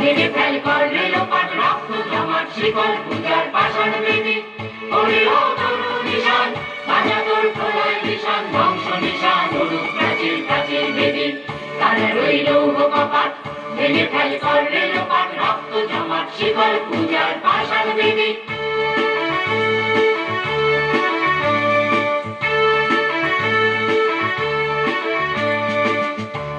ভেঙে ফেল কর রেলপাট রক্ত জমাট শিকল পূজার পাষাণ বেদী ওরে ও তরু নিশান বাজা তোর প্রলয় নিশান ধ্বংস নিশান অরূপ প্রাচীর প্রাচীর বেদী তারা রইল কপাট ভেঙে ফেল কর রেলপাট রক্ত জমাট শিকল পূজার পাষাণ বেদী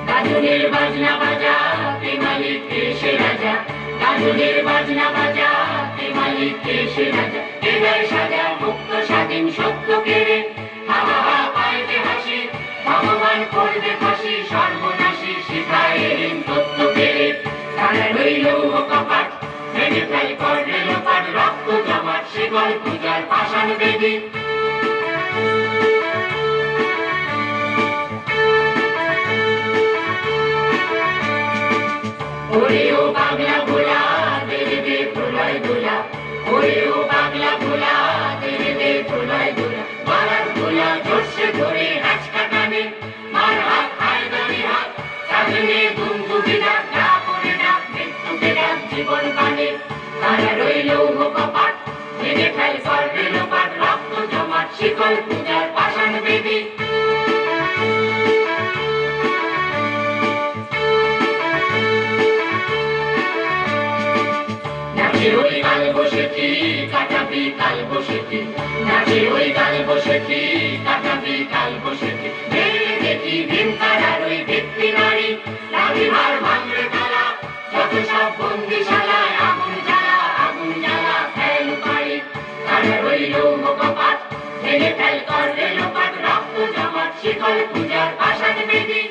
গাজনের বাজনা বাজা কে মালিক কে সে রাজা গাজনের বাজনা বাজা কে মালিক কে সে রাজা হৃদয় সাজা মুক্ত স্বাধীন সত্য কেড়ে হা হা হা পাইতে হাসি ভগবান করবে ফাঁসি সর্বনাশী শিখায় ঋণ তত্ত্ব কেড়ে তারা রইল কপাট ভেঙে ফেল কর রেলপাট রক্ত জমাট শিকল পূজার পাষাণ বেদী ওরে ও পাগলা ভোলা তেরে দে প্রলয় দোলা ওরে ও পাগলা ভোলা তেরে দে প্রলয় দোলা মারার ভোলা জোরসে ধরে হাঁচকা টানে মার হাত খায় দাঁড়ি হাত সাজনে দুমদুবি ডাক যা করে ডাক মৃত্যুকে ডাক জীবন পানে তারা রইল কপাট ভেঙে ফেল কর রেলপাট রক্ত জমাট শিকল পূজার পাষাণ বেদী নাচে ওই কাল বসেছি কাটাবি কাল বসেছি নাচে ওই কাল বসেছি কাটাবি কাল বসেছি দেখি ভীম তারার ওই ব্যক্তি নারী রাবিবার ভাঙড়ে তালা যত সব বন্দিশালায় আগুন জ্বালা ফেল পারি তারা রইল কপাট ভেঙে ফেল কর রেলপাট রক্ত জমাট শিকল পূজার পাষাণ বেদী